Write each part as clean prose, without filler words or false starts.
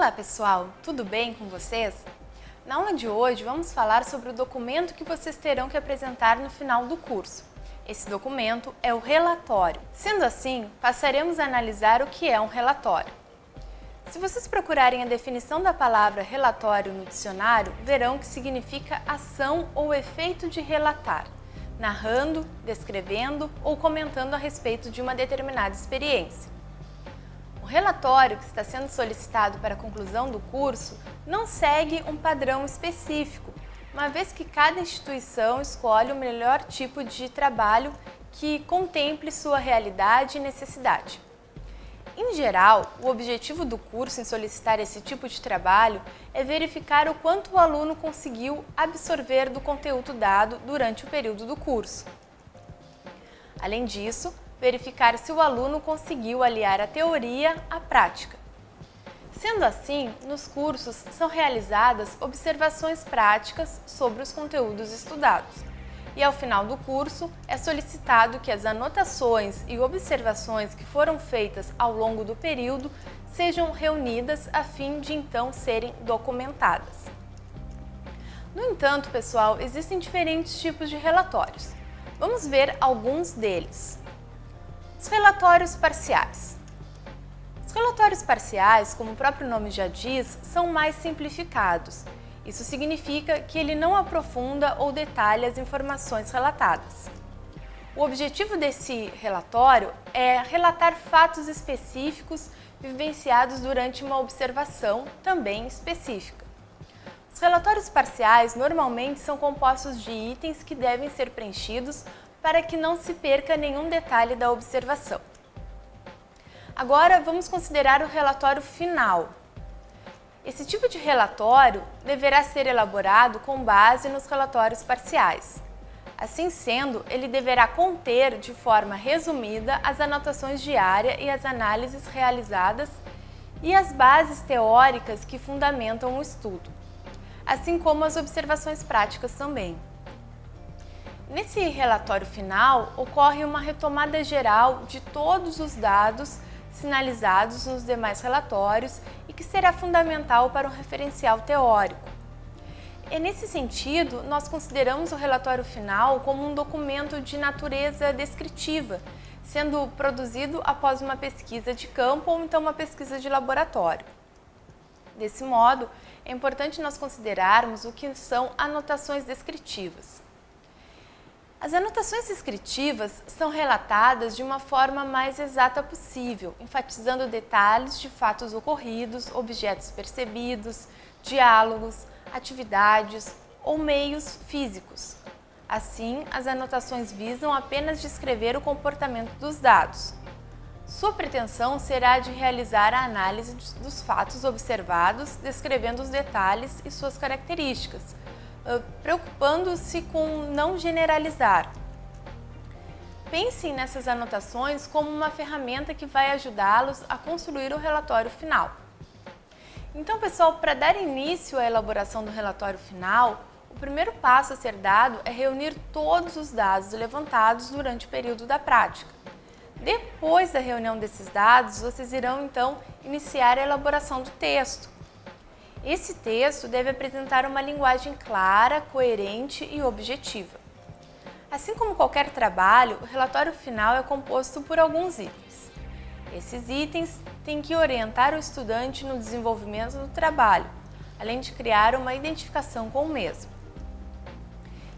Olá pessoal, tudo bem com vocês? Na aula de hoje vamos falar sobre o documento que vocês terão que apresentar no final do curso. Esse documento é o relatório. Sendo assim, passaremos a analisar o que é um relatório. Se vocês procurarem a definição da palavra relatório no dicionário, verão que significa ação ou efeito de relatar, narrando, descrevendo ou comentando a respeito de uma determinada experiência. O relatório que está sendo solicitado para a conclusão do curso não segue um padrão específico, uma vez que cada instituição escolhe o melhor tipo de trabalho que contemple sua realidade e necessidade. Em geral, o objetivo do curso em solicitar esse tipo de trabalho é verificar o quanto o aluno conseguiu absorver do conteúdo dado durante o período do curso. Além disso, verificar se o aluno conseguiu aliar a teoria à prática. Sendo assim, nos cursos são realizadas observações práticas sobre os conteúdos estudados. E ao final do curso, é solicitado que as anotações e observações que foram feitas ao longo do período sejam reunidas a fim de então serem documentadas. No entanto, pessoal, existem diferentes tipos de relatórios. Vamos ver alguns deles. Os relatórios parciais. Os relatórios parciais, como o próprio nome já diz, são mais simplificados. Isso significa que ele não aprofunda ou detalha as informações relatadas. O objetivo desse relatório é relatar fatos específicos vivenciados durante uma observação também específica. Os relatórios parciais normalmente são compostos de itens que devem ser preenchidos para que não se perca nenhum detalhe da observação. Agora vamos considerar o relatório final. Esse tipo de relatório deverá ser elaborado com base nos relatórios parciais. Assim sendo, ele deverá conter de forma resumida as anotações de área e as análises realizadas e as bases teóricas que fundamentam o estudo, assim como as observações práticas também. Nesse relatório final, ocorre uma retomada geral de todos os dados sinalizados nos demais relatórios e que será fundamental para um referencial teórico. E nesse sentido, nós consideramos o relatório final como um documento de natureza descritiva, sendo produzido após uma pesquisa de campo ou então uma pesquisa de laboratório. Desse modo, é importante nós considerarmos o que são anotações descritivas. As anotações descritivas são relatadas de uma forma mais exata possível, enfatizando detalhes de fatos ocorridos, objetos percebidos, diálogos, atividades ou meios físicos. Assim, as anotações visam apenas descrever o comportamento dos dados. Sua pretensão será de realizar a análise dos fatos observados, descrevendo os detalhes e suas características, preocupando-se com não generalizar. Pensem nessas anotações como uma ferramenta que vai ajudá-los a construir o relatório final. Então, pessoal, para dar início à elaboração do relatório final, o primeiro passo a ser dado é reunir todos os dados levantados durante o período da prática. Depois da reunião desses dados, vocês irão então iniciar a elaboração do texto. Esse texto deve apresentar uma linguagem clara, coerente e objetiva. Assim como qualquer trabalho, o relatório final é composto por alguns itens. Esses itens têm que orientar o estudante no desenvolvimento do trabalho, além de criar uma identificação com o mesmo.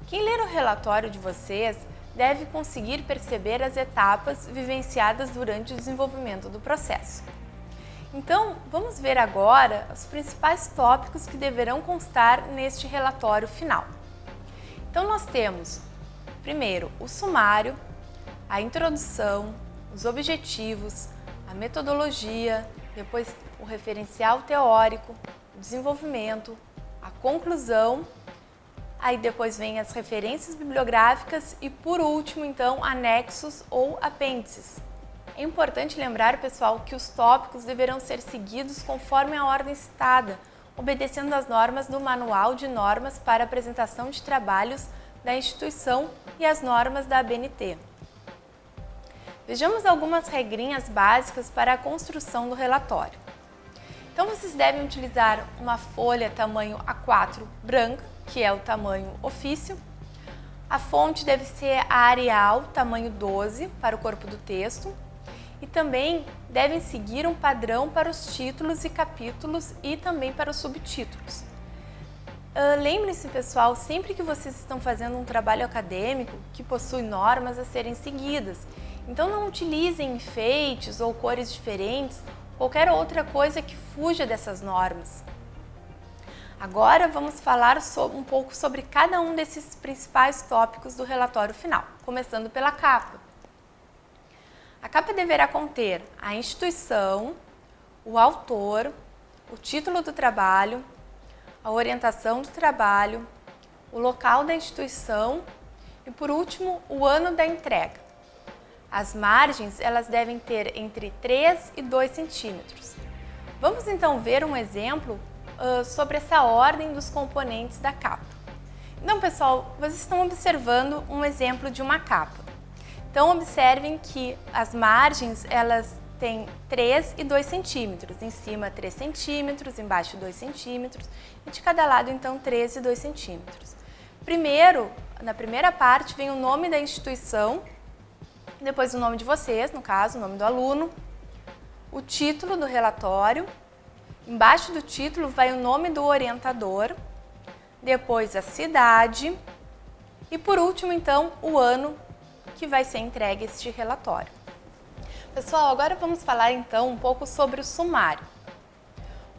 Quem ler o relatório de vocês deve conseguir perceber as etapas vivenciadas durante o desenvolvimento do processo. Então, vamos ver agora os principais tópicos que deverão constar neste relatório final. Então, nós temos, primeiro, o sumário, a introdução, os objetivos, a metodologia, depois o referencial teórico, o desenvolvimento, a conclusão, aí depois vem as referências bibliográficas e, por último, então, anexos ou apêndices. É importante lembrar, pessoal, que os tópicos deverão ser seguidos conforme a ordem citada, obedecendo às normas do Manual de Normas para Apresentação de Trabalhos da instituição e as normas da ABNT. Vejamos algumas regrinhas básicas para a construção do relatório. Então vocês devem utilizar uma folha tamanho A4 branca, que é o tamanho ofício. A fonte deve ser a Arial, tamanho 12, para o corpo do texto. E também devem seguir um padrão para os títulos e capítulos e também para os subtítulos. Lembrem-se, pessoal, sempre que vocês estão fazendo um trabalho acadêmico que possui normas a serem seguidas. Então não utilizem enfeites ou cores diferentes, qualquer outra coisa que fuja dessas normas. Agora vamos falar um pouco sobre cada um desses principais tópicos do relatório final, começando pela capa. A capa deverá conter a instituição, o autor, o título do trabalho, a orientação do trabalho, o local da instituição e, por último, o ano da entrega. As margens elas devem ter entre 3 e 2 centímetros. Vamos então ver um exemplo sobre essa ordem dos componentes da capa. Então, pessoal, vocês estão observando um exemplo de uma capa. Então, observem que as margens elas têm 3 e 2 centímetros. Em cima 3 centímetros, embaixo 2 centímetros e de cada lado, então, 3 e 2 centímetros. Primeiro, na primeira parte, vem o nome da instituição, depois o nome de vocês, no caso, o nome do aluno, o título do relatório, embaixo do título vai o nome do orientador, depois a cidade e, por último, então, o ano que vai ser entregue este relatório. Pessoal, agora vamos falar então um pouco sobre o sumário.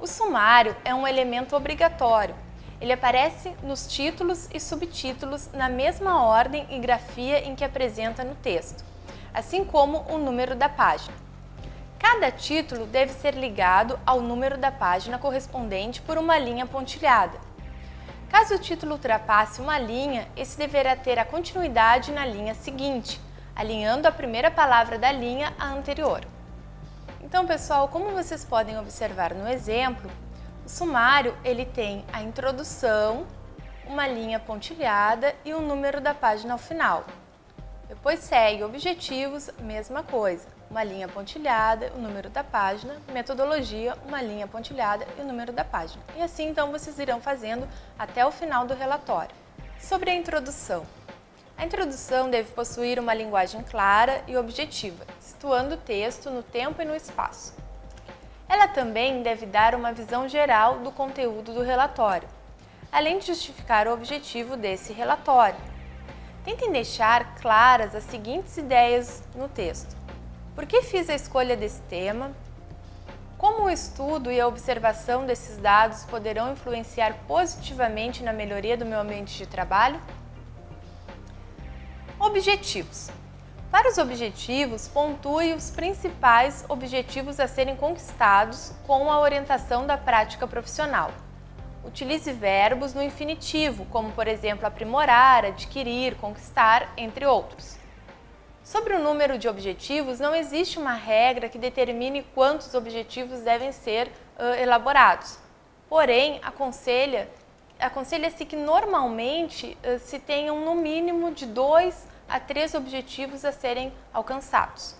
O sumário é um elemento obrigatório. Ele aparece nos títulos e subtítulos na mesma ordem e grafia em que apresenta no texto, assim como o número da página. Cada título deve ser ligado ao número da página correspondente por uma linha pontilhada. Caso o título ultrapasse uma linha, esse deverá ter a continuidade na linha seguinte, alinhando a primeira palavra da linha à anterior. Então, pessoal, como vocês podem observar no exemplo, o sumário ele tem a introdução, uma linha pontilhada e o número da página ao final. Depois segue objetivos, mesma coisa, uma linha pontilhada, o número da página, metodologia, uma linha pontilhada e o número da página. E assim, então, vocês irão fazendo até o final do relatório. Sobre a introdução. A introdução deve possuir uma linguagem clara e objetiva, situando o texto no tempo e no espaço. Ela também deve dar uma visão geral do conteúdo do relatório, além de justificar o objetivo desse relatório. Tentem deixar claras as seguintes ideias no texto. Por que fiz a escolha desse tema? Como o estudo e a observação desses dados poderão influenciar positivamente na melhoria do meu ambiente de trabalho? Objetivos. Para os objetivos, pontue os principais objetivos a serem conquistados com a orientação da prática profissional. Utilize verbos no infinitivo, como, por exemplo, aprimorar, adquirir, conquistar, entre outros. Sobre o número de objetivos, não existe uma regra que determine quantos objetivos devem ser elaborados. Porém, aconselha-se que normalmente se tenham no mínimo de 2 a 3 objetivos a serem alcançados.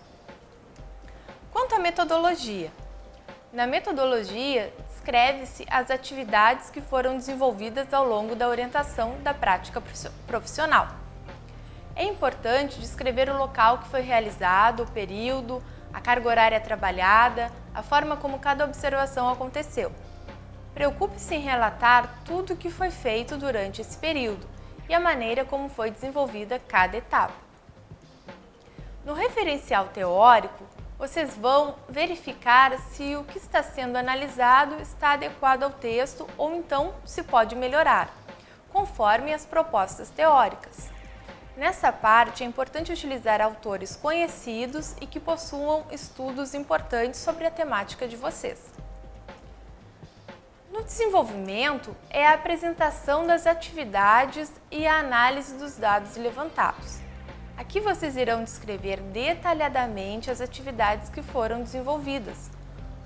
Quanto à metodologia. Na metodologia, descreve-se as atividades que foram desenvolvidas ao longo da orientação da prática profissional. É importante descrever o local que foi realizado, o período, a carga horária trabalhada, a forma como cada observação aconteceu. Preocupe-se em relatar tudo o que foi feito durante esse período e a maneira como foi desenvolvida cada etapa. No referencial teórico, vocês vão verificar se o que está sendo analisado está adequado ao texto ou então se pode melhorar, conforme as propostas teóricas. Nessa parte, é importante utilizar autores conhecidos e que possuam estudos importantes sobre a temática de vocês. No desenvolvimento, é a apresentação das atividades e a análise dos dados levantados. Aqui vocês irão descrever detalhadamente as atividades que foram desenvolvidas.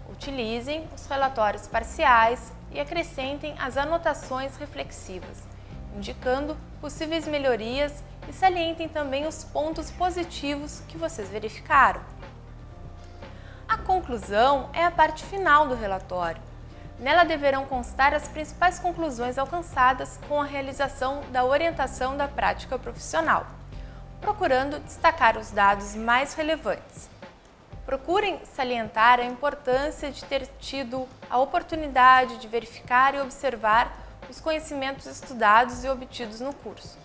Utilizem os relatórios parciais e acrescentem as anotações reflexivas, indicando possíveis melhorias e salientem também os pontos positivos que vocês verificaram. A conclusão é a parte final do relatório, Nela deverão constar as principais conclusões alcançadas com a realização da orientação da prática profissional, procurando destacar os dados mais relevantes. Procurem salientar a importância de ter tido a oportunidade de verificar e observar os conhecimentos estudados e obtidos no curso.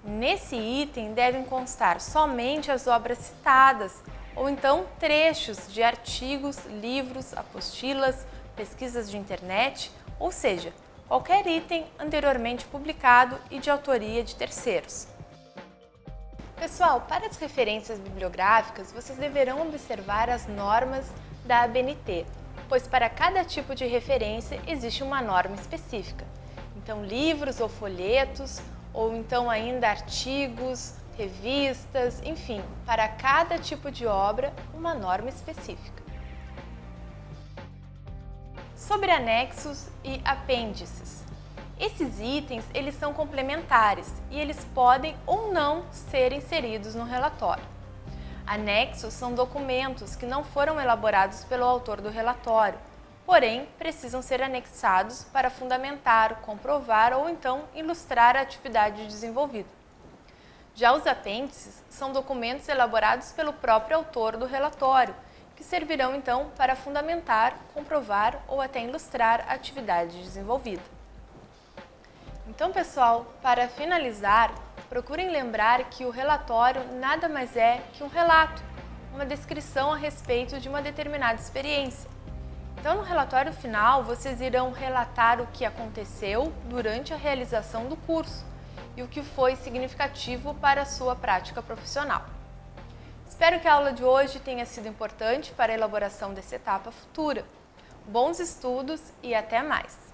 Nesse item devem constar somente as obras citadas, ou então trechos de artigos, livros, apostilas, pesquisas de internet, ou seja, qualquer item anteriormente publicado e de autoria de terceiros. Pessoal, para as referências bibliográficas, vocês deverão observar as normas da ABNT, pois para cada tipo de referência existe uma norma específica. Então, livros ou folhetos, ou então ainda artigos, revistas, enfim, para cada tipo de obra, uma norma específica. Sobre anexos e apêndices. Esses itens, eles são complementares e eles podem ou não ser inseridos no relatório. Anexos são documentos que não foram elaborados pelo autor do relatório, porém precisam ser anexados para fundamentar, comprovar ou então ilustrar a atividade desenvolvida. Já os apêndices são documentos elaborados pelo próprio autor do relatório, que servirão então para fundamentar, comprovar ou até ilustrar a atividade desenvolvida. Então, pessoal, para finalizar, procurem lembrar que o relatório nada mais é que um relato, uma descrição a respeito de uma determinada experiência. Então, no relatório final, vocês irão relatar o que aconteceu durante a realização do curso e o que foi significativo para a sua prática profissional. Espero que a aula de hoje tenha sido importante para a elaboração dessa etapa futura. Bons estudos e até mais!